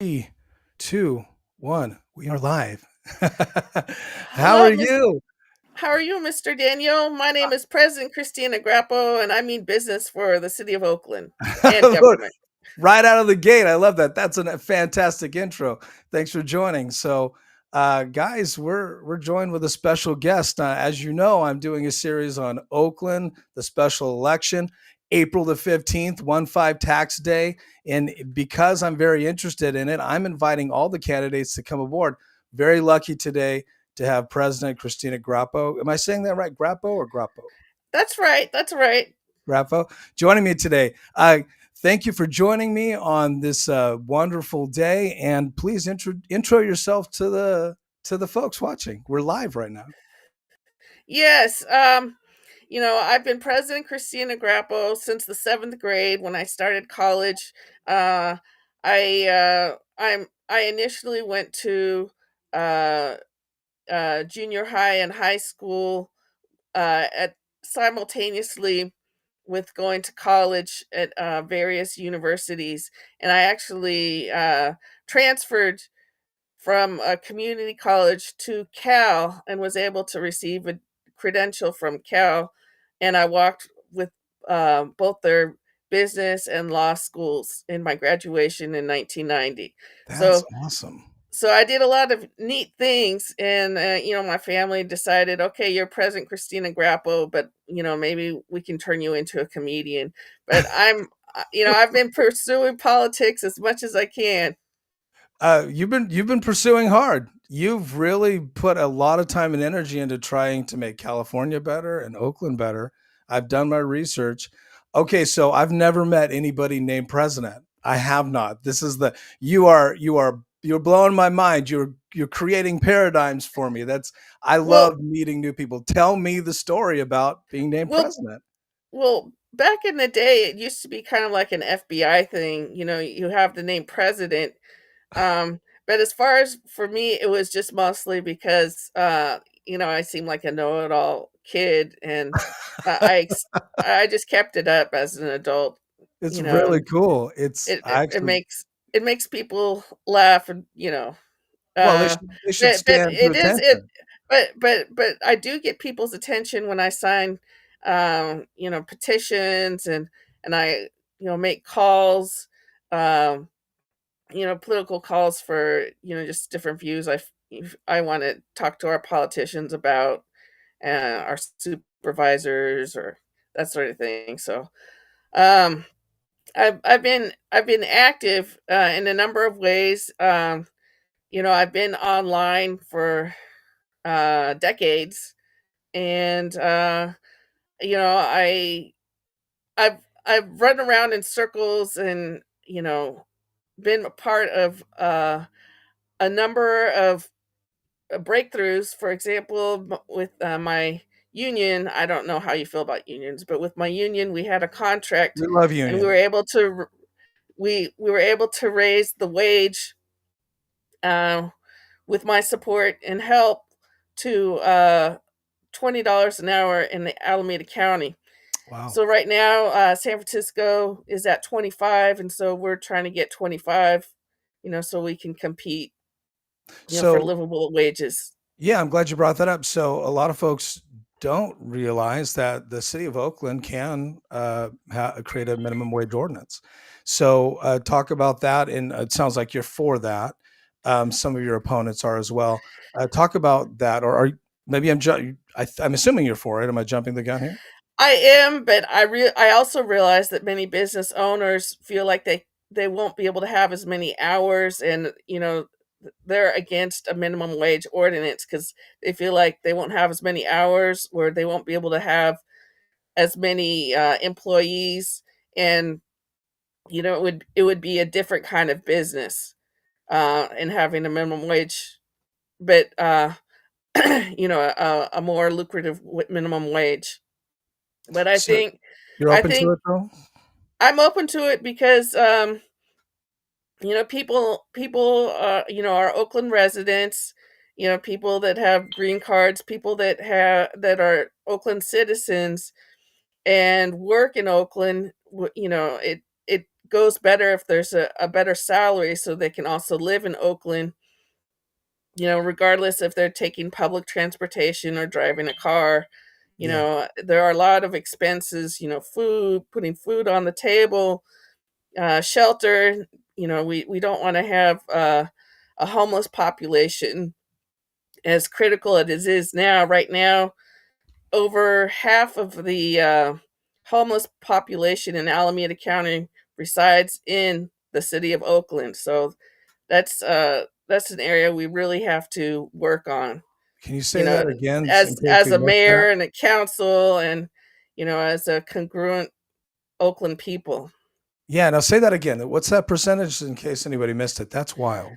Three, two, one. We are live. How Hello, are Miss. you? How are you, Mr. Daniel? My name is President Christina Grappo, and I mean business for the city of Oakland and Look, government. right out of the gate. I love that. That's a fantastic intro. Thanks for joining. So, guys, we're joined with a special guest. As you know, I'm doing a series on Oakland, the special election, April the 15th, 1/5 tax day. And because I'm very interested in it, I'm inviting all the candidates to come aboard. Very lucky today to have President Christina Grappo. Am I saying that right? Grappo or Grappo? That's right. That's right. Grappo, joining me today. Thank you for joining me on this wonderful day, and please intro yourself to the folks watching. We're live right now. Yes. I've been President Christina Grappo since the seventh grade when I started college. Uh, I initially went to uh, junior high and high school at simultaneously with going to college at various universities, and I actually transferred from a community college to Cal and was able to receive a credential from Cal, and I walked with both their business and law schools in my graduation in 1990. That's So awesome. I did a lot of neat things, and my family decided, okay, you're President Christina Grappo, but maybe we can turn you into a comedian. But I've been pursuing politics as much as I can. You've been pursuing hard. You've really put a lot of time and energy into trying to make California better and Oakland better. I've done my research. Okay, so I've never met anybody named President. I have not. This is the you're blowing my mind. You're creating paradigms for me. That's I Well, love meeting new people. Tell me the story about being named well, president. back in the day, it used to be kind of like an FBI thing. You have the name president. But as far as for me, it was just mostly because I seem like a know-it-all kid, and I ex- I just kept it up as an adult. It's really And cool. It's it actually makes people laugh, and well, uh they should but stand to it is it attention. but I do get people's attention when I sign petitions, and I make calls, um political calls for, just different views I want to talk to our politicians about, our supervisors, or that sort of thing. So, um, I've been active in a number of ways. I've been online for decades, and you know, I I've I've run around in circles, and been a part of a number of breakthroughs. For example, with my union, I don't know how you feel about unions, but with my union, we had a contract, We love and we were union. able to we were able to raise the wage, uh, with my support and help, to $20 an hour in the Alameda County. Wow. So right now, San Francisco is at 25, and so we're trying to get 25, so we can compete, for So, livable wages. yeah, I'm glad you brought that up. So, a lot of folks don't realize that the city of Oakland can create a minimum wage ordinance. So, talk about that. And it sounds like you're for that. Some of your opponents are as well. Talk about that, or maybe I'm assuming you're for it. Am I jumping the gun here? I am, but I also realize that many business owners feel like they won't be able to have as many hours, and they're against a minimum wage ordinance because they feel like they won't have as many hours, or they won't be able to have as many employees, and it would be a different kind of business in having a minimum wage, but a more lucrative minimum wage. But I So, think you're I open to think it, though? I'm open to it because people are Oakland residents, people that have green cards, people that are Oakland citizens and work in Oakland. It goes better if there's a better salary so they can also live in Oakland, regardless if they're taking public transportation or driving a car. Yeah. There are a lot of expenses, food, putting food on the table, shelter. We don't want to have a homeless population as critical as it is now. Right now, over half of the homeless population in Alameda County resides in the city of Oakland. So that's an area we really have to work on. Can you You say know, that again in case as we a missed that? mayor and a council, and as a congruent Oakland people. Yeah, now say that again. What's that percentage in case anybody missed it? That's wild.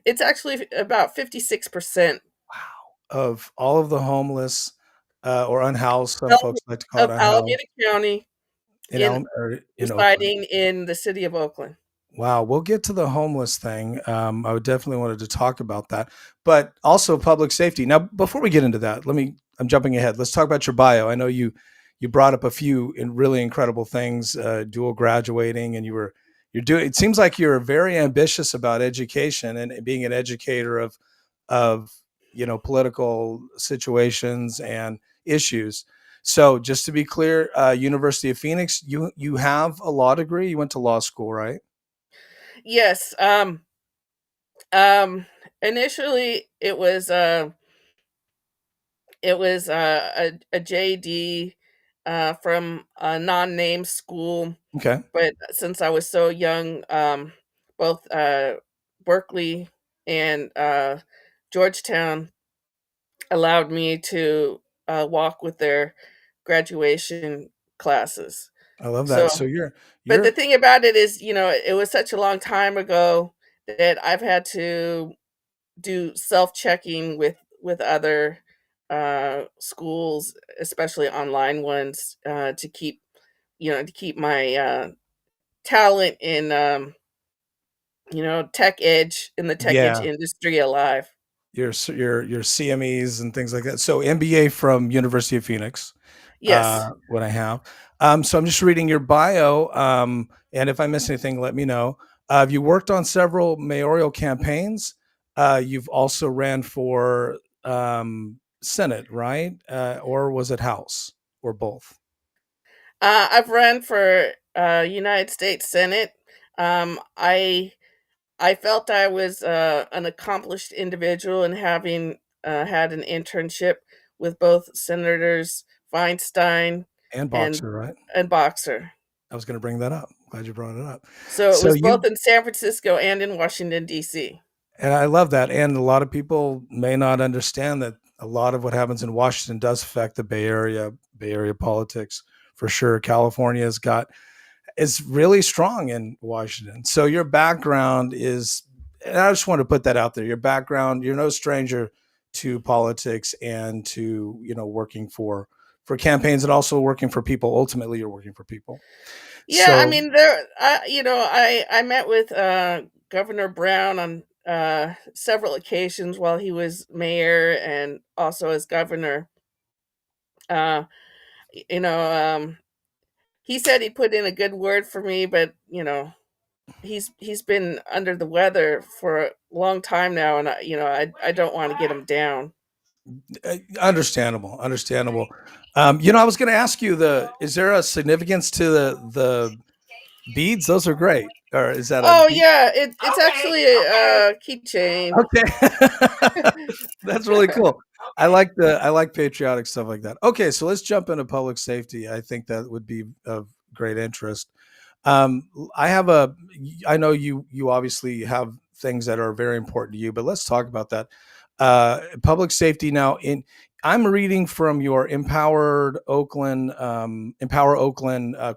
It's actually about 56% Wow. Of all of the homeless, or unhoused, some of folks like to call it unhoused Alameda County in in Oakland. residing in the city of Oakland. Wow, we'll get to the homeless thing. I would definitely wanted to talk about that, but also public safety. Now, before we get into that, I'm jumping ahead. Let's talk about your bio. I know you brought up a few really incredible things, dual graduating, and you're doing. It seems like you're very ambitious about education and being an educator of political situations and issues. So, just to be clear, University of Phoenix, you have a law degree. You went to law school, right? Yes. Initially it was a JD from a non-name school, Okay. but since I was so young, both Berkeley and Georgetown allowed me to walk with their graduation classes. I love that. So, So but the you're thing about it is, it was such a long time ago that I've had to do self-checking with other schools, especially online ones, to keep my talent in tech edge yeah, industry alive. your CMEs and things like that. So MBA from University of Phoenix, Yes. what I have. So I'm just reading your bio, and if I miss anything, let me know. You worked on several mayoral campaigns. You've also ran for Senate, right? Or was it House or both? I've run for United States Senate. I felt I was an accomplished individual in having had an internship with both Senators Feinstein And and boxer, right? Boxer. I was going to bring that up. Glad you brought it up. So it So was both you in San Francisco and in Washington, D.C. And I love that. And a lot of people may not understand that a lot of what happens in Washington does affect the Bay Area politics for sure. California is really strong in Washington. So your background is, and I just want to put that out there. Your background, you're no stranger to politics and to, working for campaigns and also working for people. Ultimately, you're working for people. Yeah, I So mean, I met with Governor Brown on several occasions while he was mayor and also as governor. Uh, you know, he said he put in a good word for me, but he's been under the weather for a long time now, and I don't want to get him down. Understandable, understandable. I was going to ask you is there a significance to the beads? Those are great. Or is that a Oh bead? yeah, it's actually a keychain. Okay. That's really cool. I like patriotic stuff like that. Okay, so let's jump into public safety. I think that would be of great interest. Um, I have a, I know you obviously have things that are very important to you, but let's talk about that. Public safety now. I'm reading from your Empower Oakland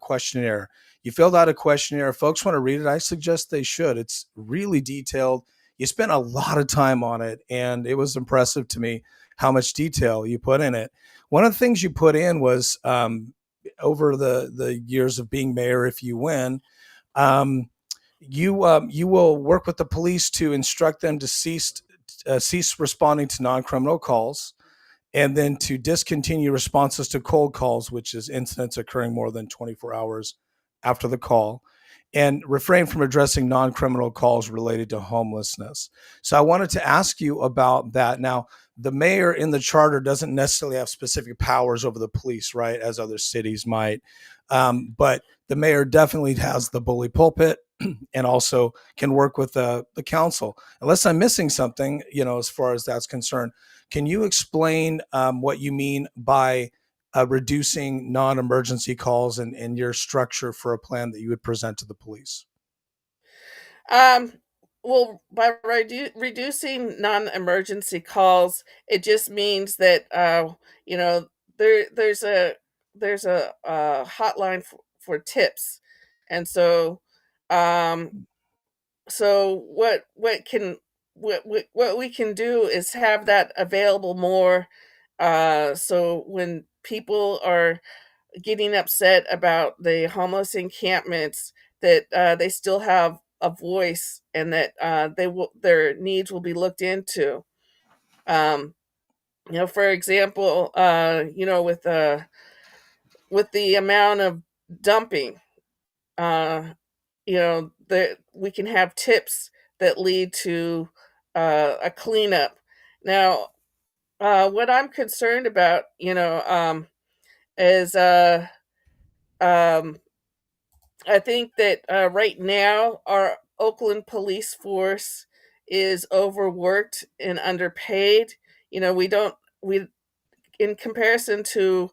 questionnaire. You filled out a questionnaire. If folks want to read it, I suggest they should. It's really detailed. You spent a lot of time on it, and it was impressive to me how much detail you put in it. One of the things you put in was over the years of being mayor, if you win, um, you will work with the police to instruct them to cease responding to non-criminal calls, and then to discontinue responses to cold calls, which is incidents occurring more than 24 hours after the call, and refrain from addressing non-criminal calls related to homelessness. So I wanted to ask you about that. Now, the mayor in the charter doesn't necessarily have specific powers over the police, right, as other cities might. But the mayor definitely has the bully pulpit and also can work with the council. Unless I'm missing something, as far as that's concerned, can you explain what you mean by reducing non-emergency calls and your structure for a plan that you would present to the police? Um, well, by reducing non-emergency calls, it just means that you know, there's a hotline for tips, and um, so what we can do is have that available more, so when people are getting upset about the homeless encampments, that they still have a voice, and that their needs will be looked into. Um, for example, with the amount of dumping, we can have tips that lead to a cleanup. Now, what I'm concerned about, is um, I think that right now our Oakland police force is overworked and underpaid. We don't we in comparison to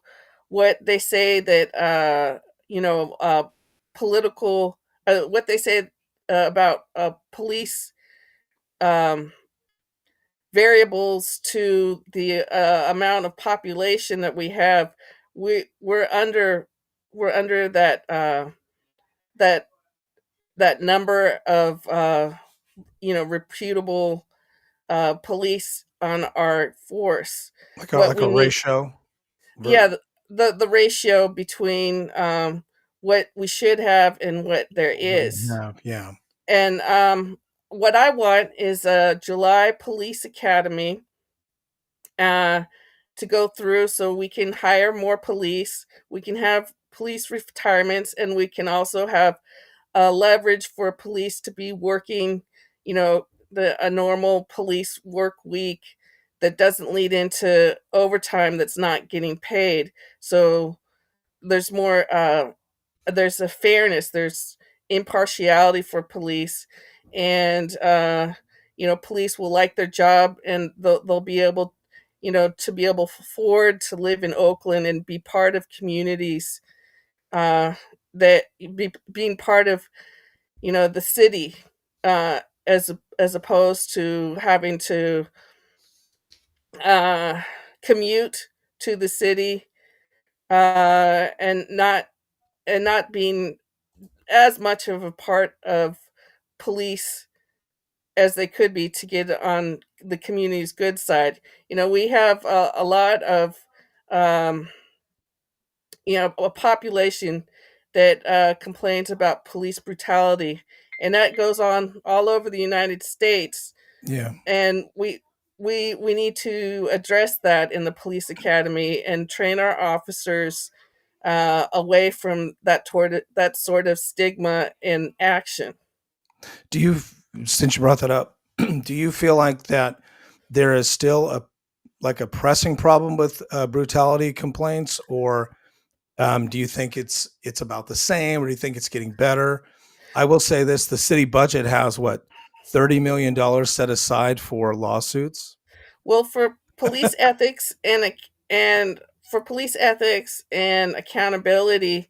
what they say that political what they say about police um, variables to the amount of population that we have. We're under that that that number of reputable police on our force. Like a What like we a need, ratio? yeah, the ratio between what we should have and what there What you is. have, yeah. And what I want is a July police academy uh, to go through, so we can hire more police, we can have police retirements, and we can also have leverage for police to be working, a normal police work week that doesn't lead into overtime that's not getting paid. So there's more, there's a fairness, there's impartiality for police, and police will like their job, and they'll be able, to be able to afford to live in Oakland and be part of communities, uh, that being part of the city, as opposed to having to uh, commute to the city, and not being as much of a part of police as they could be to get on the community's good side. We have a lot of um, a population that complains about police brutality, and that goes on all over the United States. Yeah. And we need to address that in the police academy and train our officers away from that sort of stigma in action. Do you, since you brought that up, do you feel like that there is still a pressing problem with brutality complaints, or do you think it's about the same, or do you think it's getting better? I will say this: the city budget has what, $30 million set aside for lawsuits. Well, for police ethics and for police ethics and accountability,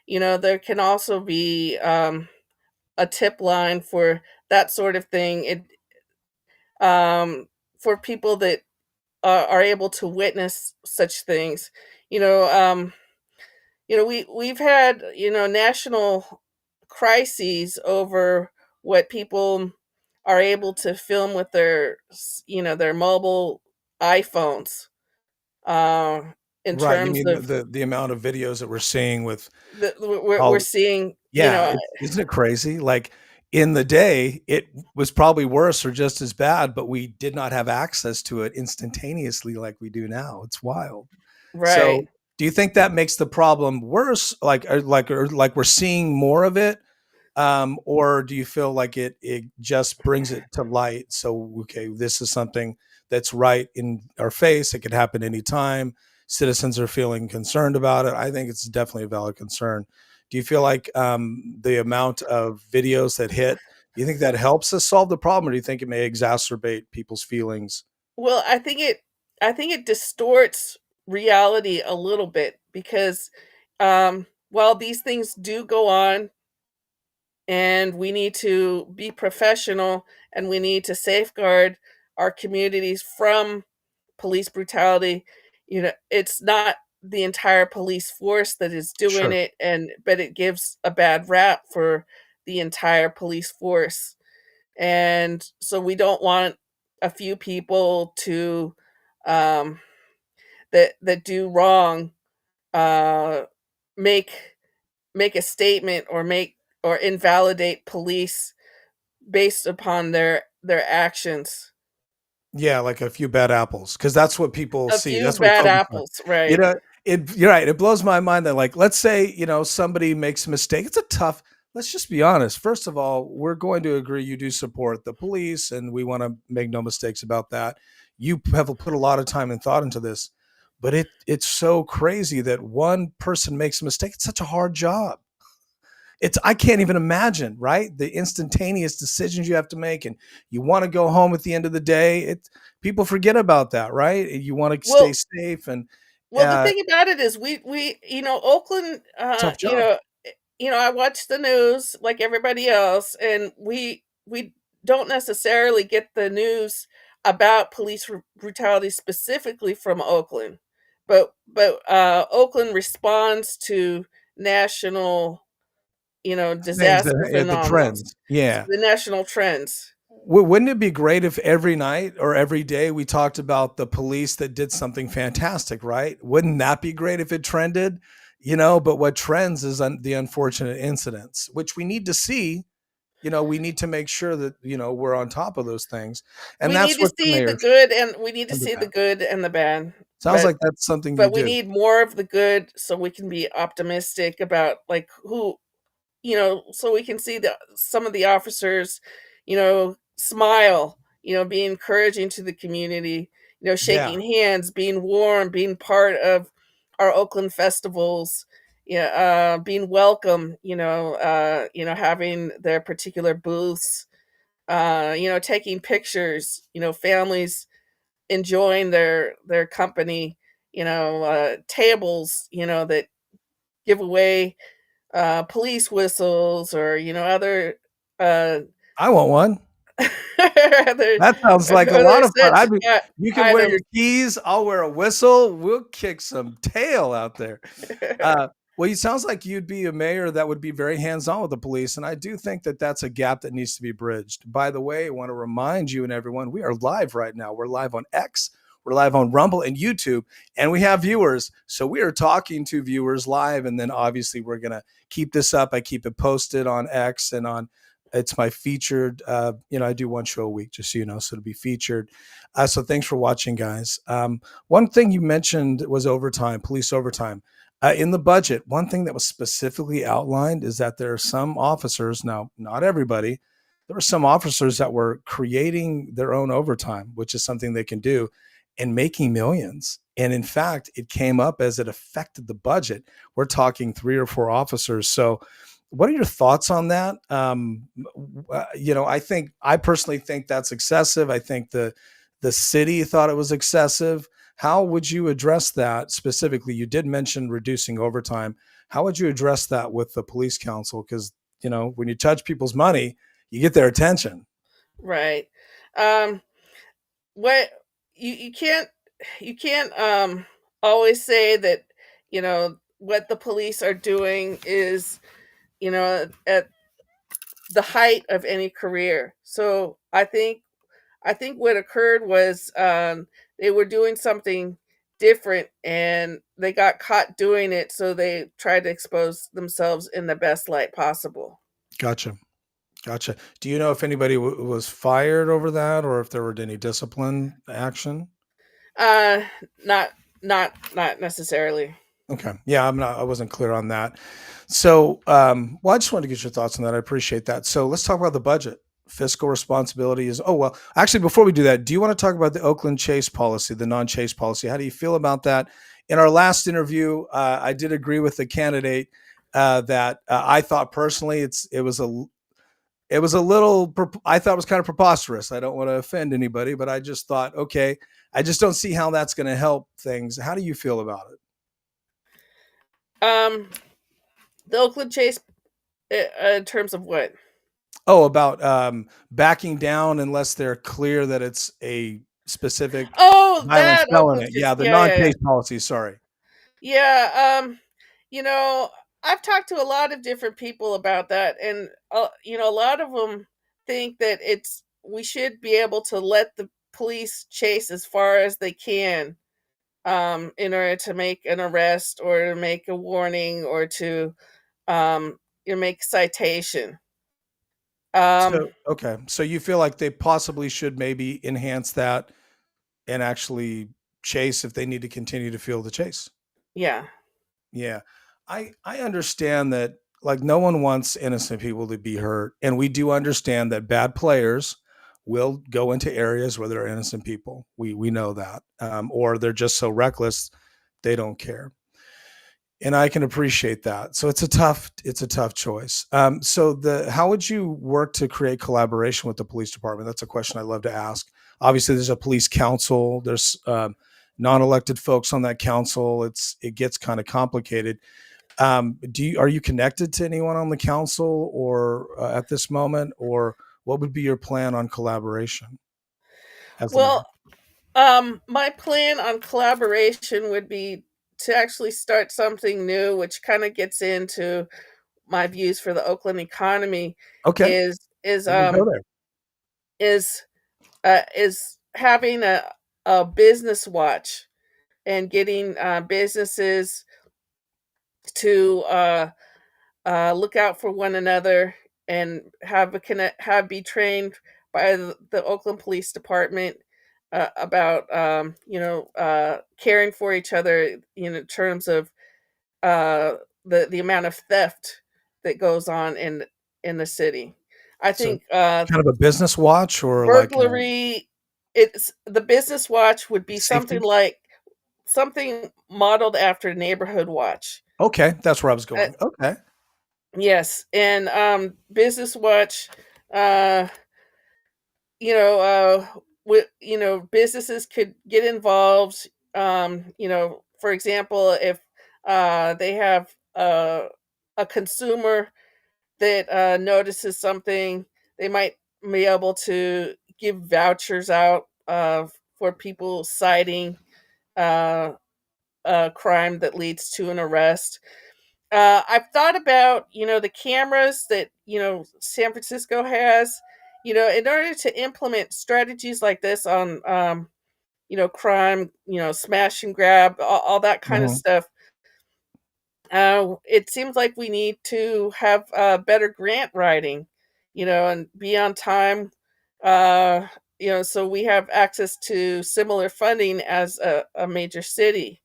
there can also be a tip line for that sort of thing. For people that are able to witness such things. You know, um, we've had national crises over what people are able to film with their mobile iPhones, uh, in Right. You terms mean of the amount of videos that we're seeing with we're all. seeing, Yeah, isn't it crazy? Like, in the day, it was probably worse or just as bad, but we did not have access to it instantaneously like we do now. It's wild. So, right. do you think that makes the problem worse? Like, or like we're seeing more of it? Or do you feel like it just brings it to light? So okay, this is something that's right in our face. It could happen anytime. Citizens are feeling concerned about it. I think it's definitely a valid concern. Do you feel like the amount of videos that hit, do you think that helps us solve the problem, or do you think it may exacerbate people's feelings? Well, I think it distorts reality a little bit because, while these things do go on and we need to be professional and we need to safeguard our communities from police brutality, it's not the entire police force that is doing Sure. it, and but it gives a bad rap for the entire police force. And so we don't want a few people to um that do wrong uh make make a statement or make or invalidate police based upon their actions. Yeah, like a few bad apples, because that's what people A see. few That's what we bad focus on. apples, You right. know, you're right. It blows my mind that, like, let's say, somebody makes a mistake. It's a tough, let's just be honest. First of all, we're going to agree you do support the police, and we want to make no mistakes about that. You have put a lot of time and thought into this, but it's so crazy that one person makes a mistake. It's such a hard job. It's I can't even imagine, right? The instantaneous decisions you have to make, and you want to go home at the end of the day. It People forget about that, right? You want to stay Well, safe, and the uh, thing about it is we Oakland, tough job. I watch the news like everybody else, and we don't necessarily get the news about police brutality specifically from Oakland, but Oakland responds to national, Things disaster that the phenomenons, trends, yeah. the national trends. Wouldn't it be great if every night or every day we talked about the police that did something fantastic, right? Wouldn't that be great if it trended? But what trends is the unfortunate incidents, which we need to see. We need to make sure that we're on top of those things, and We need that's to what the see the mayor good and we need to and the see the bad. good and the bad, Sounds but like that's something you but we do. need more of the good so we can be optimistic about, like, who, so we can see the some of the officers, smile, be encouraging to the community, Yeah, shaking hands, being warm, being part of our Oakland festivals, yeah, being welcome, having their particular booths, taking pictures, families enjoying their company, tables, that give away police whistles or, other, uh, I want one. other That sounds like a other lot of fun. such You can wear your items. keys. I'll wear a whistle. We'll kick some tail out there. Uh, well, it sounds like you'd be a mayor that would be very hands-on with the police, and I do think that that's a gap that needs to be bridged. By the way, I want to remind you and everyone, we are live right now. We're live on X, we're live on Rumble and YouTube, and we have viewers. So we are talking to viewers live, and then obviously we're gonna keep this up. I keep it posted on X and on. It's my featured. I do one show a week, just so you know, so to be featured. So thanks for watching, guys. One thing you mentioned was overtime, police overtime. In the budget, one thing that was specifically outlined is that there are some officers, now not everybody, there were some officers that were creating their own overtime, which is something they can do, and making millions. And in fact, it came up as it affected the budget. We're talking 3 or 4 officers. So, what are your thoughts on that? I personally think that's excessive. I think the city thought it was excessive. How would you address that specifically? You did mention reducing overtime. How would you address that with the police council? Because when you touch people's money, you get their attention. Right. Um, what you can't always say that, what the police are doing is, at the height of any career. So I think what occurred was, they were doing something different and they got caught doing it, so they tried to expose themselves in the best light possible. Gotcha. Gotcha. Do you know if anybody was fired over that, or if there were any discipline action? Uh, not not necessarily. Okay. Yeah, I wasn't clear on that. So, well, I just wanted to get your thoughts on that. I appreciate that. So let's talk about the budget. Fiscal responsibility is, oh, well, actually, before we do that, do you want to talk about the Oakland Chase policy, the non-Chase policy? How do you feel about that? In our last interview, I did agree with the candidate that I thought personally it was a little I thought it was kind of preposterous. I don't want to offend anybody, but I just thought, okay, I just don't see how that's going to help things. How do you feel about it? Um, the Oakland Chase, in terms of what? Oh, about backing down unless they're clear that it's a specific Oh, violent that felony. Oakland Chase. Yeah, the Yeah, yeah, yeah. non-case policy. Sorry. Yeah, you know, I've talked to a lot of different people about that, and a lot of them think that it's we should be able to let the police chase as far as they can, in order to make an arrest or to make a warning or to, make citation. Um, So okay, so you feel like they possibly should maybe enhance that and actually chase if they need to continue to feel the chase. yeah. Yeah. I understand that like no one wants innocent people to be hurt, and we do understand that bad players will go into areas where there are innocent people. We know that. Or they're just so reckless they don't care. And I can appreciate that. So it's a tough choice. So the how would you work to create collaboration with the police department? That's a question I love to ask. Obviously, there's a police council. There's non-elected folks on that council. It gets kind of complicated. Are you connected to anyone on the council or at this moment, or what would be your plan on collaboration as the mayor? Well, my plan on collaboration would be to actually start something new, which kind of gets into my views for the Oakland economy. Okay, Is is we'll go um there. is is having a business watch and getting businesses to look out for one another and have be trained by the Oakland Police Department about caring for each other in terms of uh, the amount of theft that goes on in the city. I So, think kind of a business watch or like burglary. It's the business watch would be something safety. like something modeled after neighborhood watch. Okay, that's where I was Uh, going. Okay. yes, and business watch. Uh, businesses could get involved. For example, if they have a consumer that notices something, they might be able to give vouchers out for people citing uh, a crime that leads to an arrest. I've thought about, the cameras that, San Francisco has, in order to implement strategies like this on, crime, smash and grab, all that kind of Mhm. stuff. It seems like we need to have better grant writing, and be on time, so we have access to similar funding as a major city.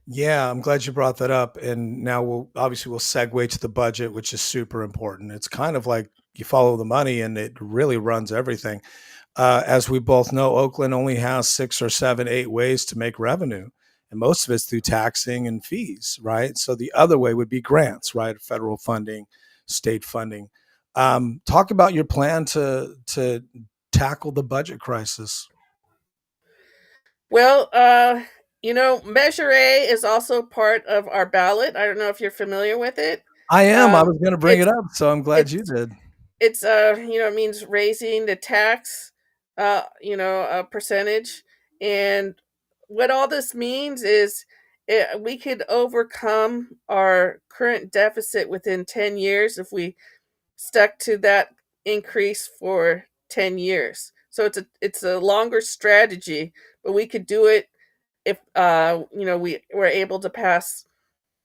Yeah, I'm glad you brought that up. And now we'll segue to the budget, which is super important. It's kind of like you follow the money and it really runs everything. As we both know, Oakland only has six or seven, eight ways to make revenue. And most of it's through taxing and fees, right? So the other way would be grants, right? Federal funding, state funding. Talk about your plan to tackle the budget crisis. Well, Measure A is also part of our ballot. I don't know if you're familiar with it. I am. I Um, was going to bring it it's up, so I'm glad you it's did. it means raising the tax, a percentage, and what all this means is we could overcome our current deficit within 10 years if we stuck to that increase for 10 years. So it's a longer strategy, but we could do it if we were able to pass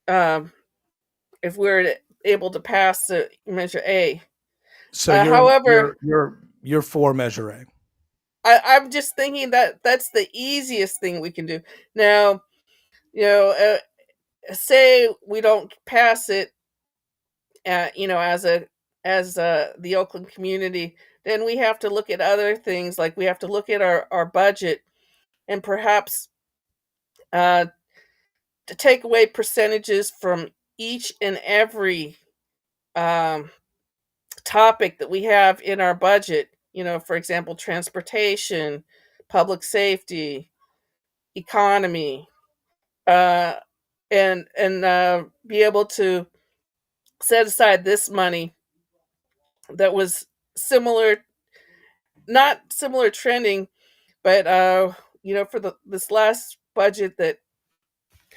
um, if we're able to pass the measure A. So you're However, you're you're you're for Measure A. I'm just thinking that that's the easiest thing we can do now. You know, say we don't pass it, as the Oakland community, then we have to look at other things. Like we have to look at our budget and perhaps uh, to take away percentages from each and every um, topic that we have in our budget. For example, transportation, public safety, economy, uh, and be able to set aside this money that was similar, not similar trending, but for this last budget that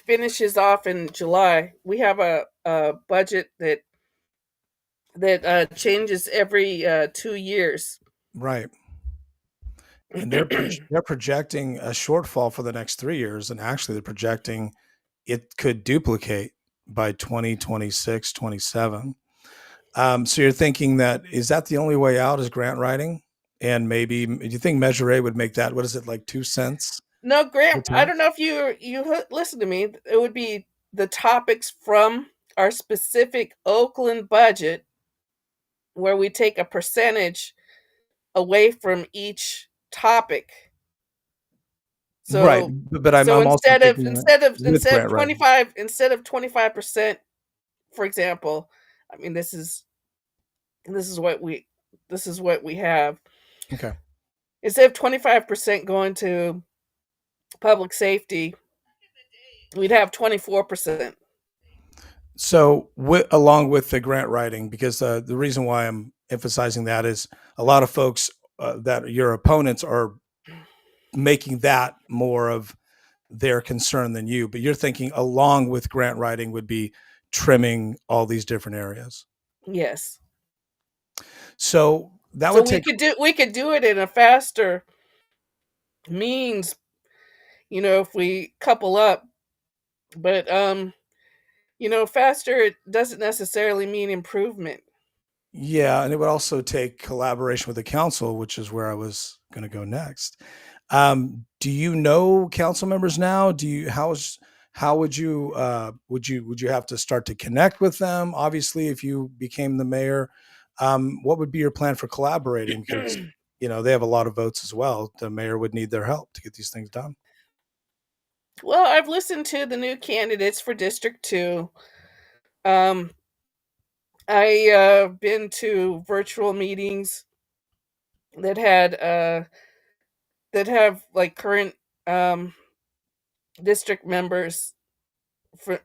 finishes off in July, we have a budget that changes every 2 years. Right. And they're projecting a shortfall for the next 3 years, and actually they're projecting it could duplicate by 2026, 27. So you're thinking that is that the only way out is grant writing? And maybe do you think Measure A would make that? What is it, like 2 cents No, per Grant, I time? don't know if you listen to me. It would be the topics from our specific Oakland budget where we take a percentage away from each topic. Right, So but I'm so I'm also thinking that with instead of grant writing. 25%, for example, I mean this is what we this is what we have. Okay. Instead of 25% going to public safety, we'd have 24%. So, along with the grant writing, because the reason why I'm emphasizing that is a lot of folks that your opponents are making that more of their concern than you, but you're thinking along with grant writing would be trimming all these different areas. Yes. So that So would take. we could do it in a faster means, if we couple up. But faster it doesn't necessarily mean improvement. Yeah, and it would also take collaboration with the council, which is where I was going to go next. Do you know council members now? How would you have to start to connect with them? Obviously, if you became the mayor, what would be your plan for collaborating? Because they have a lot of votes as well. The mayor would need their help to get these things done. Well, I've listened to the new candidates for District 2. Um, I been to virtual meetings that had that have like current um district members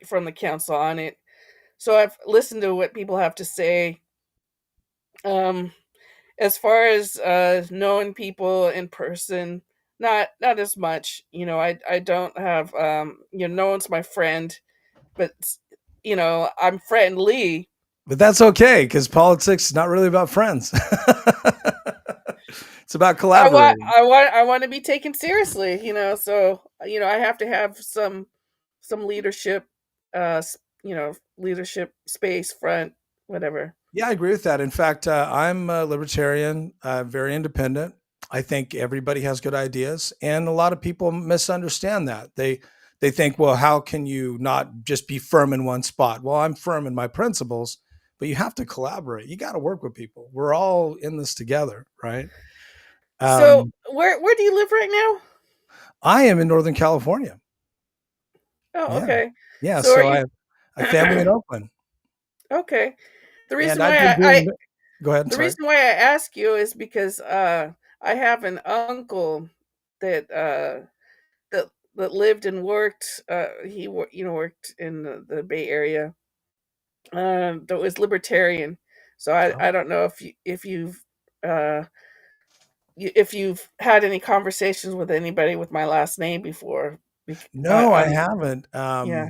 from the council on it. So I've listened to what people have to say. Um, as far as knowing people in person, not as much. I don't have no one's my friend, but I'm friendly. But that's okay because politics is not really about friends. It's about collaborating. I want to be taken seriously, so I have to have some leadership, leadership space, front, whatever. Yeah, I agree with that. In fact, I'm a libertarian, very independent. I think everybody has good ideas, and a lot of people misunderstand that. They think, well, how can you not just be firm in one spot? Well, I'm firm in my principles, but you have to collaborate. You got to work with people. We're all in this together, right? So Um, where do you live right now? I am in Northern California. Oh, Yeah, okay. yeah. So are So I you have a family in Oakland, okay? The and reason I've why been I doing. Go ahead. I'm the sorry. reason why I ask you is because I have an uncle that that lived and worked. Worked in the Bay Area. That was libertarian. So I Oh. don't know uh, if you've had any conversations with anybody with my last name before. No, I I'm haven't. Yeah.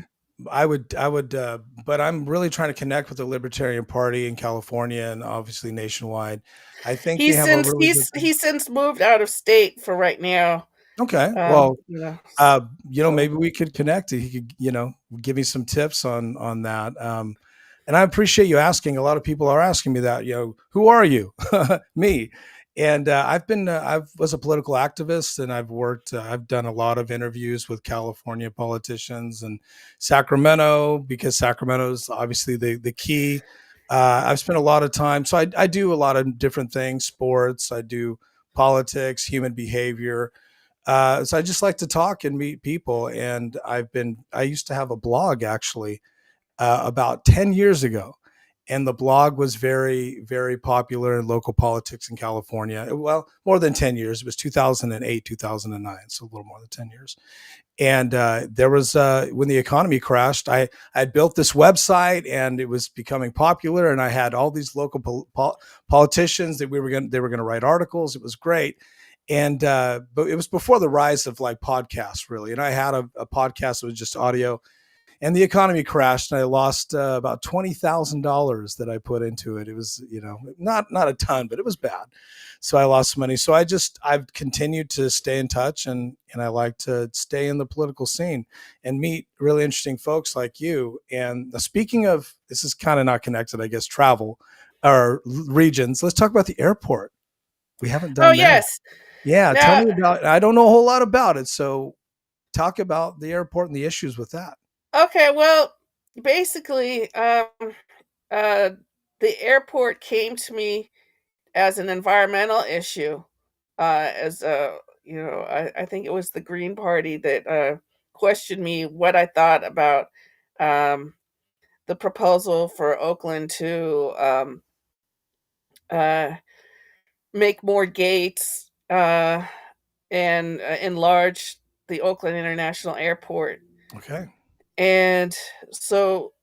I would, but I'm really trying to connect with the Libertarian Party in California and obviously nationwide. I think they have a really good thing. He's since moved out of state for right now. Okay, well, S so maybe we could connect. He could, give me some tips on that. And I appreciate you asking. A lot of people are asking me that. Who are you? Me. And I was a political activist, and I've done a lot of interviews with California politicians and Sacramento, because Sacramento is obviously the key. I've spent a lot of time, so I do a lot of different things: sports, I do politics, human behavior. So I just like to talk and meet people. And I used to have a blog, actually, about 10 years ago. And the blog was very, very popular in local politics in California. Well, more than 10 years. It was 2008, 2009. So a little more than 10 years. And there was, when the economy crashed, I had built this website, and it was becoming popular. And I had all these local politicians that they were going to write articles. It was great. And but it was before the rise of like podcasts, really. And I had a podcast that was just audio, and the economy crashed, and I lost about $20,000 that I put into it. It was, not a ton, but it was bad. So I lost some money. So I've continued to stay in touch, and I like to stay in the political scene and meet really interesting folks like you. And speaking of, this is kind of not connected, I guess, travel or regions. Let's talk about the airport. We haven't Oh, done that. yes. Yeah, tell Now, me about. I don't know a whole lot about it, so talk about the airport and the issues with that. okay, well, basically, uh, the airport came to me as an environmental issue. As I think it was the Green Party that questioned me what I thought about um, the proposal for Oakland to uh, make more gates and enlarge the Oakland International Airport. Okay. And so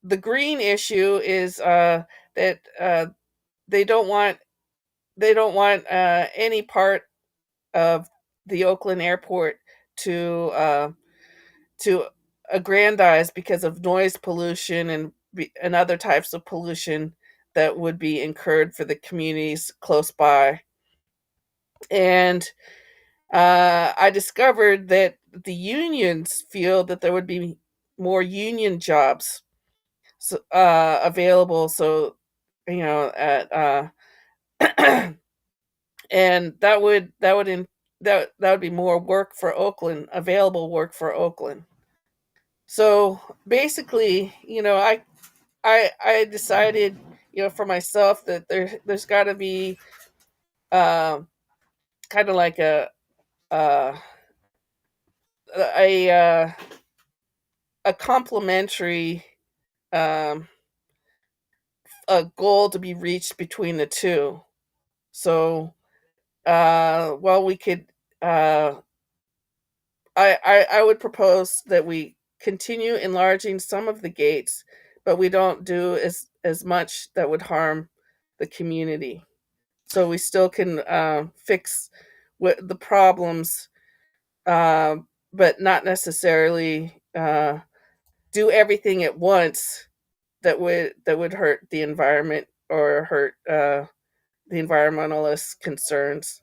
the green issue is that they don't want any part of the Oakland airport to to aggrandize because of noise pollution and other types of pollution that would be incurred for the communities close by. And I discovered that the unions feel that there would be more union jobs available. So, at and that would be more work for Oakland, available work for Oakland. So basically, I decided, for myself that there's got to be um, kind of like uh, a a complementary um, a goal to be reached between the two. So, well, we could. I would propose that we continue enlarging some of the gates, but we don't do as much that would harm the community. So we still can fix the problems, uh, but not necessarily do everything at once that would hurt the environment or hurt the environmentalist concerns.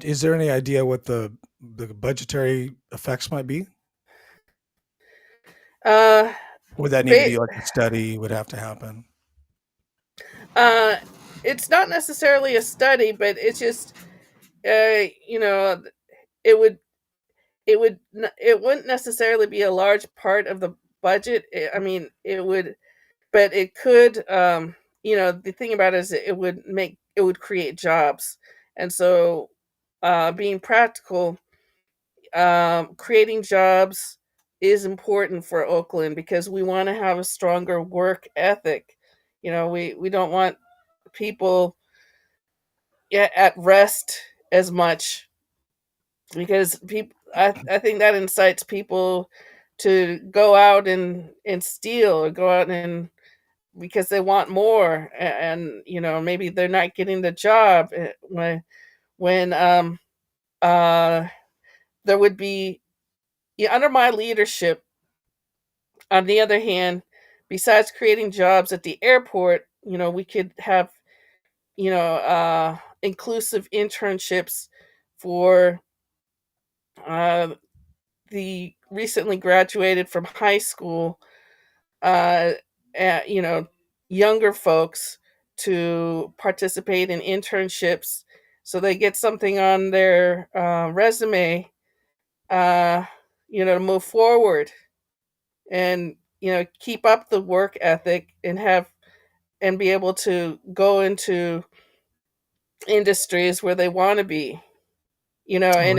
Is there any idea what the budgetary effects might be? Uh, Would that need to ba- be like a study would have to happen? uh, it's not necessarily a study, but it's just it would it wouldn't necessarily be a large part of the budget. I mean, it would, but it could. The thing about it is it would create jobs, and so being practical, creating jobs is important for Oakland because we want to have a stronger work ethic. We don't want people at rest as much because I think that incites people to go out and steal or go out and because they want more and maybe they're not getting the job when uh there would be, yeah, under my leadership. On the other hand, besides creating jobs at the airport, we could have inclusive internships for uh, the recently graduated from high school, uh, you know, younger folks to participate in internships so they get something on their resume, uh, to move forward and keep up the work ethic and have and be able to go into industries where they want to be. Oh, okay. In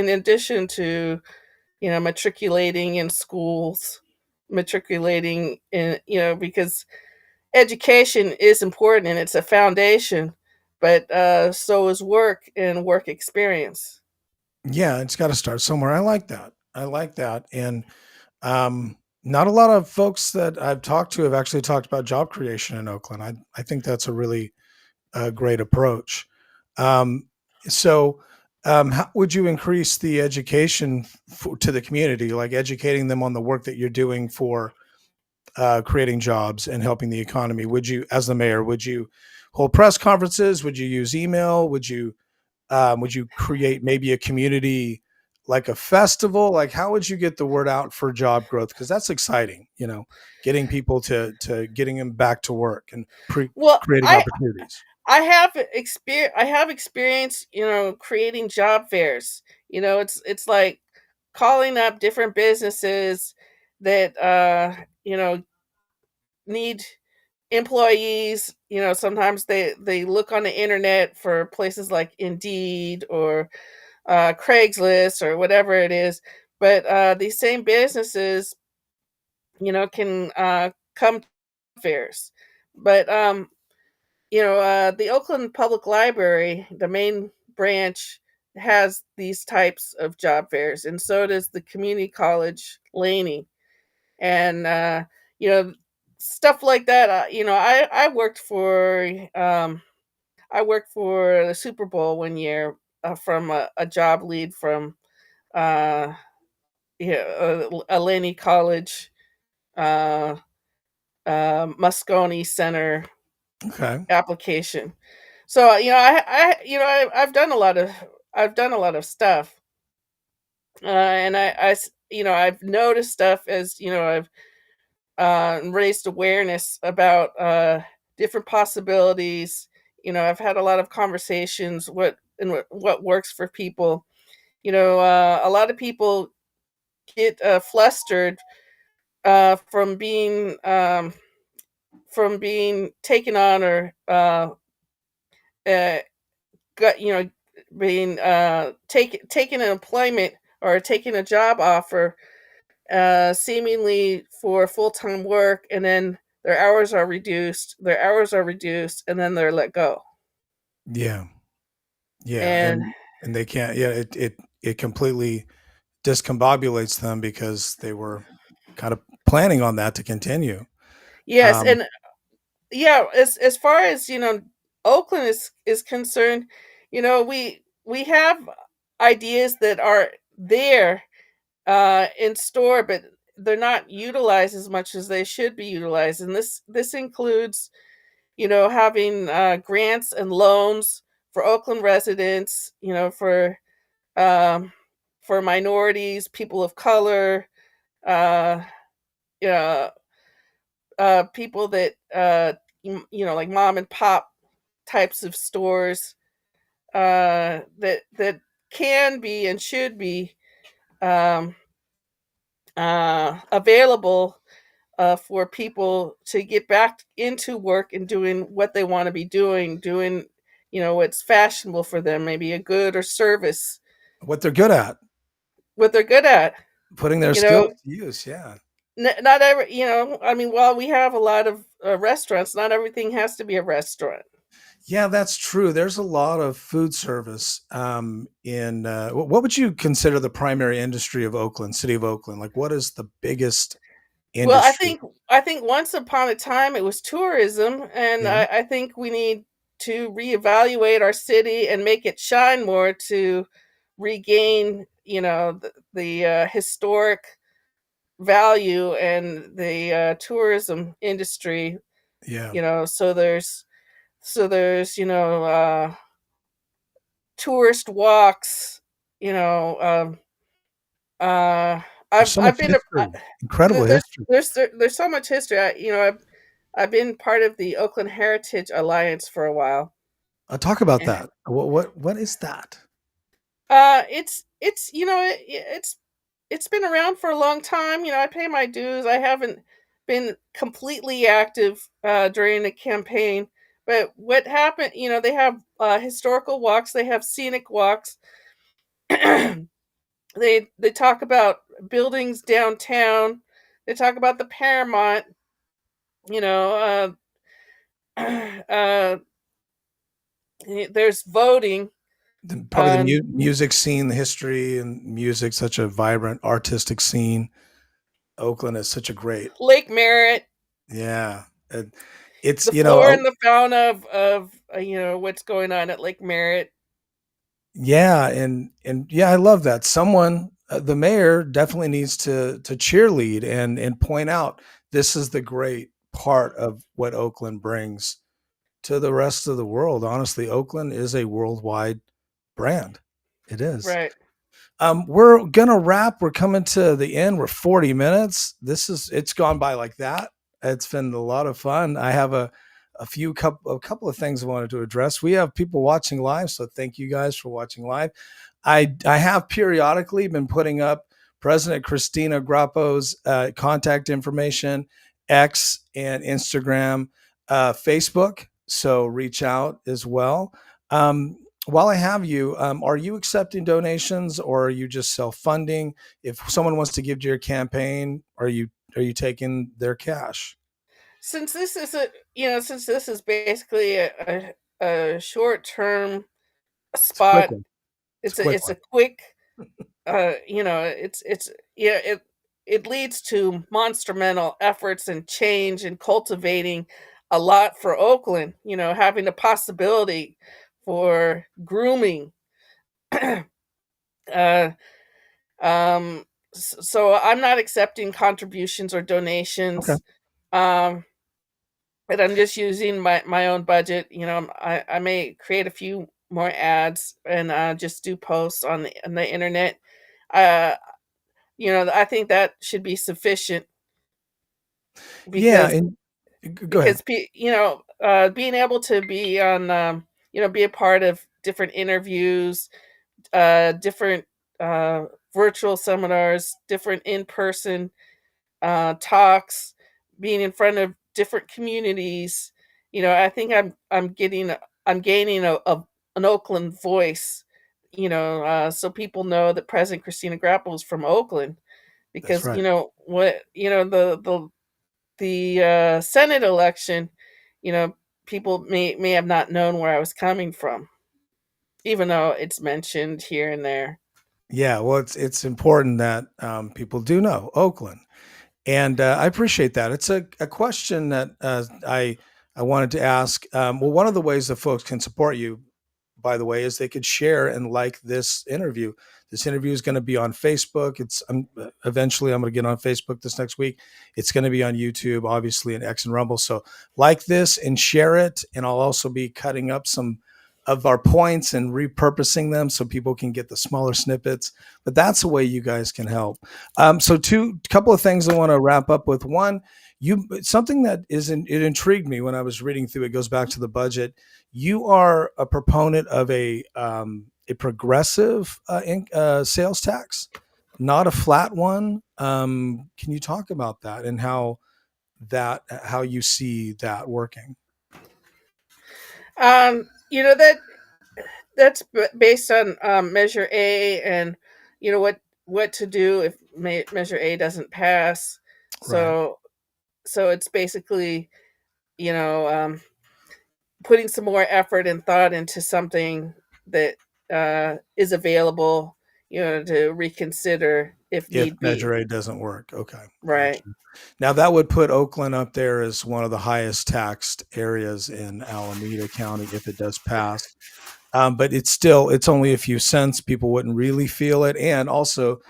addition to matriculating in schools, matriculating in because education is important and it's a foundation, but so is work and work experience. Yeah, it's got to start somewhere. I like that. I like that. And not a lot of folks that I've talked to have actually talked about job creation in Oakland. I think that's a really great approach. Um, so, how would you increase the education to the community, like educating them on the work that you're doing for creating jobs and helping the economy? Would you, as the mayor, would you hold press conferences? Would you use email? Would you create maybe a community like a festival? Like, how would you get the word out for job growth? Because that's exciting, getting people to getting them back to work and Well, creating opportunities. I have experience, creating job fairs. It's like calling up different businesses that need employees. Sometimes they look on the internet for places like Indeed or Craigslist or whatever it is. But these same businesses, can come to fairs. But the Oakland Public Library, the main branch, has these types of job fairs, and so does the community college Laney, and you know stuff like that. I worked for the Super Bowl one year, from a job lead from uh, a Laney College, uh, Moscone Center Okay. application. So, I've done a lot of stuff, and I've noticed stuff as I've raised awareness about different possibilities. I've had a lot of conversations what works for people. A lot of people get flustered from being taken on or uh, got being taking an employment or taking a job offer, seemingly for full-time work, and then their hours are reduced, and then they're let go. Yeah. Yeah. And And they can't. Yeah. It completely discombobulates them because they were kind of planning on that to continue. yes, Um, and yeah, as far as Oakland is concerned, we have ideas that are there in store, but they're not utilized as much as they should be utilized. And this includes, having grants and loans for Oakland residents, um, for minorities, people of color, uh, yeah, people that like mom and pop types of stores, that can be and should be um, available for people to get back into work and doing what they want to be doing what's fashionable for them, maybe a good or service, what they're good at, what they're good at. putting their you skills know to use. Yeah. Not every I mean, while we have a lot of restaurants, not everything has to be a restaurant. Yeah, that's true. There's a lot of food service in what would you consider the primary industry of Oakland, city of Oakland? Like what is the biggest Well, industry? I think once upon a time it was tourism, and Yeah. I think we need to reevaluate our city and make it shine more to regain, the historic value and the tourism industry. Yeah. So there's tourist walks. You know, There's so I've much been history. Incredible history. there's so much history. I've been part of the Oakland Heritage Alliance for a while, Talk about Yeah. that. What is that? It's it's been around for a long time. I pay my dues. I haven't been completely active during the campaign, but what happened? They have historical walks. They have scenic walks. They talk about buildings downtown. They talk about the Paramount. You know, uh, there's voting. Probably the Uh, music scene, the history and music, such a vibrant artistic scene. Oakland is such a great, Lake Merritt, yeah. It, it's the you know flora and the fauna of what's going on at Lake Merritt. Yeah, and yeah, I love that. Someone, the mayor definitely needs to cheerlead and point out this is the great part of what Oakland brings to the rest of the world. Honestly, Oakland is a worldwide brand. It is. Right. We're gonna wrap. We're coming to the end. We're 40 minutes. It's gone by like that. It's been a lot of fun. I have a couple of things I wanted to address. We have people watching live, so thank you guys for watching live. I have periodically been putting up President Christina Grappo's contact information, X and Instagram, Facebook. So reach out as well. Um, while I have you, are you accepting donations or are you just self funding? If someone wants to give to your campaign, are you taking their cash? Since this is basically a short term It's a quick spot. one. It's a quick It's one. a quick. It's yeah. It leads to monumental efforts and change and cultivating a lot for Oakland. Having the possibility for grooming. uh, um, so I'm not accepting contributions or Okay. donations. Um, but I'm just using my own budget. I may create a few more ads and just do posts on the internet. Uh, I think that should be sufficient Yeah, because and go ahead. being able to be on be a part of different interviews, different uh, virtual seminars, different in person talks, being in front of different communities. I think I'm gaining an Oakland voice. So people know that President Christina Grapple is from Oakland That's because right. the Senate election, you know, people may have not known where I was coming from, even though it's mentioned here and there. Yeah, well, it's important that people do know Oakland. And I appreciate that. It's a question that I wanted to ask. Well, one of the ways that folks can support you, by the way, is they could share and like this interview. This interview is going to be on Facebook. Eventually I'm going to get on Facebook this next week. It's going to be on YouTube, obviously, and X and Rumble. So like this and share it. And I'll also be cutting up some of our points and repurposing them so people can get the smaller snippets. But that's a way you guys can help. So two couple of things I want to wrap up with. One, you something that it intrigued me when I was reading through. It goes back to the budget. You are a proponent of a progressive sales tax, not a flat one. Can you talk about that and how you see that working? That's based on Measure A, and what to do if Measure A doesn't pass. Right. So it's basically you know um, putting some more effort and thought into something that is available, to reconsider if If need be. Measure A doesn't work, okay, gotcha. Right. Now that would put Oakland up there as one of the highest taxed areas in Alameda County if it does pass. But it's only a few cents. People wouldn't really feel it, and also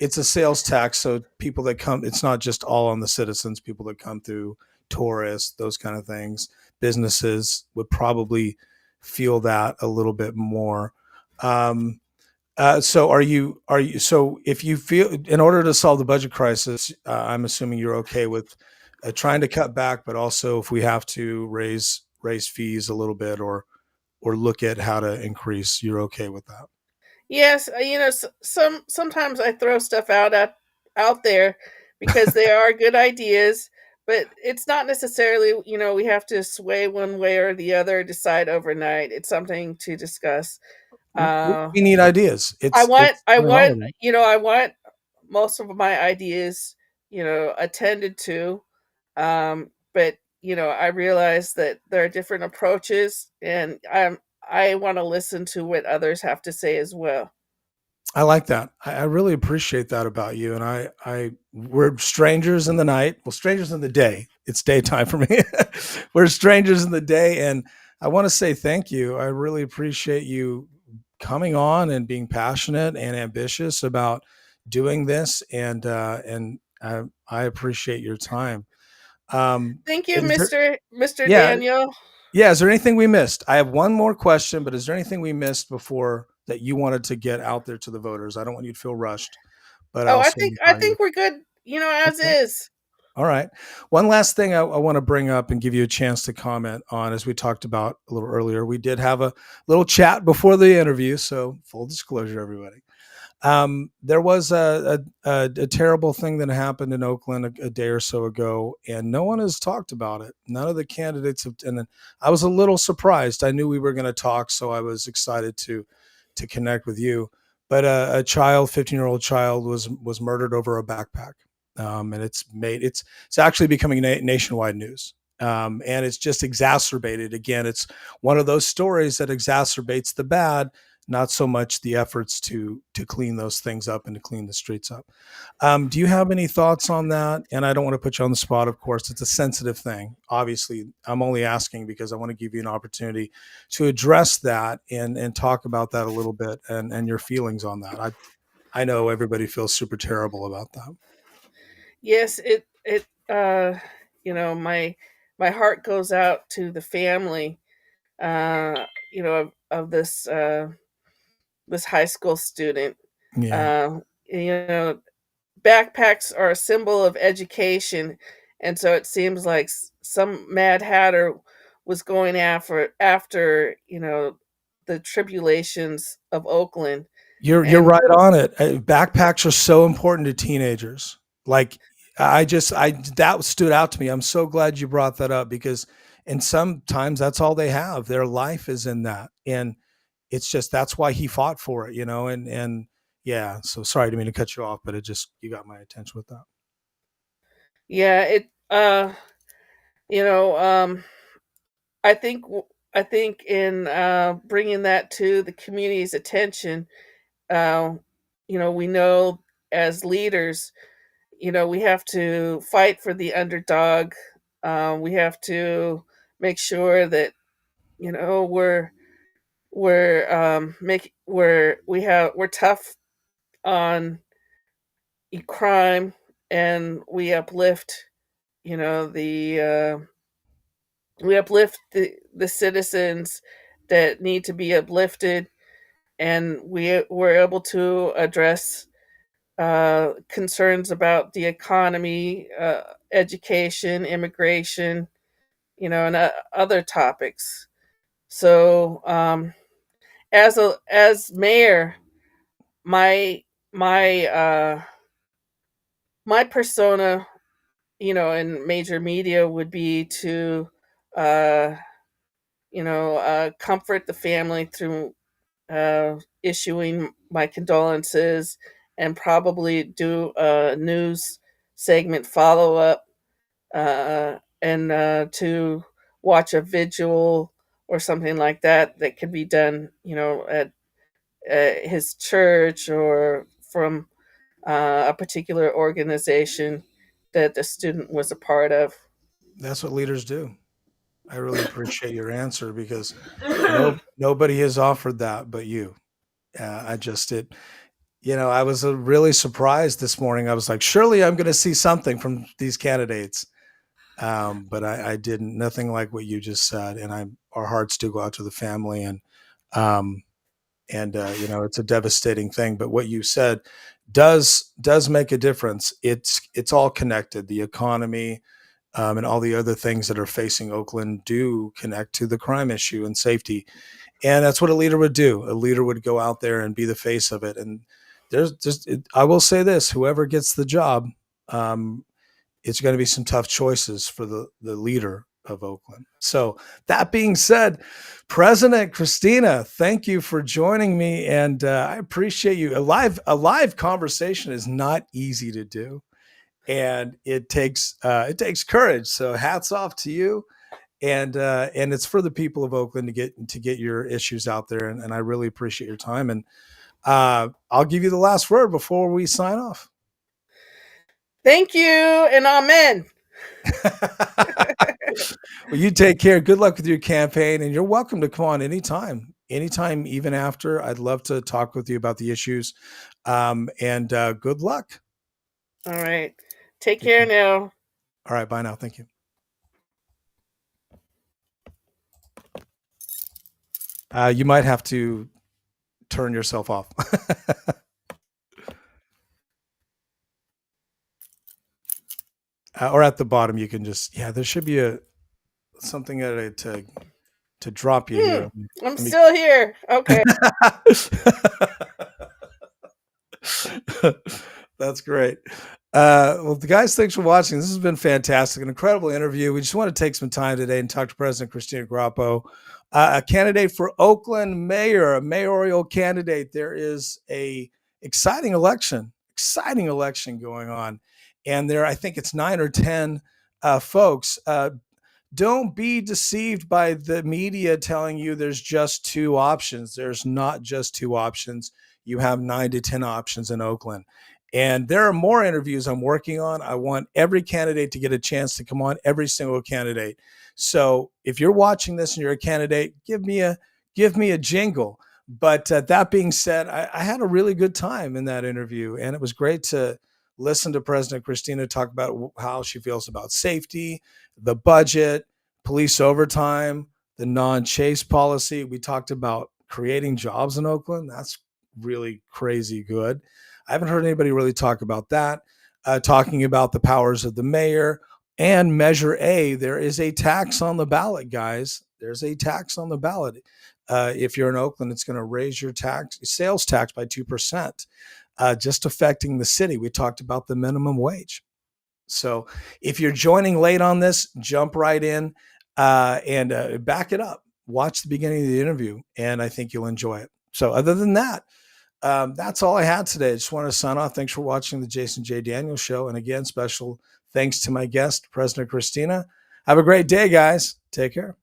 it's a sales tax, so people that come, it's not just all on the citizens. People that come through, tourists, those kind of things, businesses would probably feel that a little bit more. Um, so so if you feel in order to solve the budget crisis, I'm assuming you're okay with trying to cut back, but also if we have to raise fees a little bit or or look at how to increase. You're okay with that? Yes, sometimes I throw stuff out there because they are good ideas, but it's not necessarily, we have to sway one way or the other, decide overnight. It's something to discuss. Uh, We need ideas. I Nothing wrong want, with it. I want most of my ideas, attended to. But I realize that there are different approaches, and I want to listen to what others have to say as well. I like that. I really appreciate that about you. And we're strangers in the night. Well, strangers in the day. It's daytime for me. We're strangers in the day. And I want to say thank you. I really appreciate you coming on and being passionate and ambitious about doing this. I appreciate your time. Thank you, Is there, Mr. yeah, Daniel. yeah. Is there anything we missed? I have one more question, but is there anything we missed before that you wanted to get out there to the voters? I don't want you to feel rushed, but I Oh, also want to I tell you. think we're good, as Okay. is. All right. One last thing I want to bring up and give you a chance to comment on, as we talked about a little earlier. We did have a little chat before the interview, so full disclosure, everybody. There was a terrible thing that happened in Oakland a day or so ago, and no one has talked about it. None of the candidates have, and then I was a little surprised. I knew we were going to talk, so I was excited to connect with you. But a child, 15-year-old child, was murdered over a backpack, and it's actually becoming nationwide news. And it's just exacerbated. Again, it's one of those stories that exacerbates the bad, not so much the efforts to clean those things up and to clean the streets up. Do you have any thoughts on that? And I don't want to put you on the spot, of course. It's a sensitive thing. Obviously, I'm only asking because I want to give you an opportunity to address that and talk about that a little bit and your feelings on that. I know everybody feels super terrible about that. Yes, my heart goes out to the family, of this high school student. Yeah. Uh, you know, Backpacks are a symbol of education, and so it seems like some Mad Hatter was going after the tribulations of Oakland, You're and right on it. Backpacks are so important to teenagers. Like I that stood out to me. I'm so glad you brought that up because and sometimes that's all they have. Their life is in that. And it's just that's why he fought for it, and yeah, so sorry to mean to cut you off, but it just you got my attention with that. yeah, you know, um, I think I think in bringing that to the community's attention, uh, we know as leaders, we have to fight for the underdog. We have to make sure that we're tough on crime, and the we uplift the citizens that need to be uplifted, and we're able to address concerns about the economy, education, immigration, and other topics. So, as mayor, my my my persona, in major media would be to, uh, comfort the family through issuing my condolences, and probably do a news segment follow up, and to watch a vigil or something like that could be done, at his church, or from a particular organization that the student was a part of. That's what leaders do. I really appreciate your answer because nobody has offered that but you. I just it I was really surprised this morning. I was like, surely I'm going to see something from these candidates. But I didn't. Nothing like what you just said, and our hearts do go out to the family, um, it's a devastating thing. But what you said does make a difference. It's all connected. The economy, and all the other things that are facing Oakland do connect to the crime issue and safety. And that's what a leader would do. A leader would go out there and be the face of it. And there's just, I will say this: whoever gets the job, um, it's going to be some tough choices for the leader of Oakland. So that being said, President Christina, thank you for joining me, and I appreciate you. A live conversation is not easy to do, and it takes courage. So hats off to you, and it's for the people of Oakland to get your issues out there, and I really appreciate your time. And I'll give you the last word before we sign off. Thank you and amen. Well, you take care. Good luck with your campaign, and you're welcome to come on anytime. Anytime, even after. I'd love to talk with you about the issues. And good luck. All right. Take Take care care. now. All right. Bye now. Thank you. You might have to turn yourself off. Or at the bottom, you can just, yeah, there should be something to drop you Hmm. here. I'm Let me still here. Okay. That's great. Well, the guys, thanks for watching. This has been fantastic, an incredible interview. We just want to take some time today and talk to President Christina Grappo, a candidate for Oakland mayor, a mayoral candidate. There is a exciting election going on, and I think it's 9 or 10 folks. Don't be deceived by the media telling you there's just two options. There's not just two options. You have 9 to 10 options in Oakland. And there are more interviews I'm working on. I want every candidate to get a chance to come on, every single candidate. So if you're watching this and you're a candidate, give me a jingle. But that being said, I had a really good time in that interview, and it was great to listen to President Christina talk about how she feels about safety, the budget, police overtime, the non-chase policy. We talked about creating jobs in Oakland. That's really crazy good. I haven't heard anybody really talk about that. Talking about the powers of the mayor and Measure A. There is a tax on the ballot, guys. There's a tax on the ballot. If you're in Oakland, it's going to raise your sales tax by 2%, just affecting the city. We talked about the minimum wage. So if you're joining late on this, jump right in and back it up. Watch the beginning of the interview, and I think you'll enjoy it. So other than that, that's all I had today. I just wanted to sign off. Thanks for watching the Jason J. Daniels Show. And again, special thanks to my guest, President Christina. Have a great day, guys. Take care.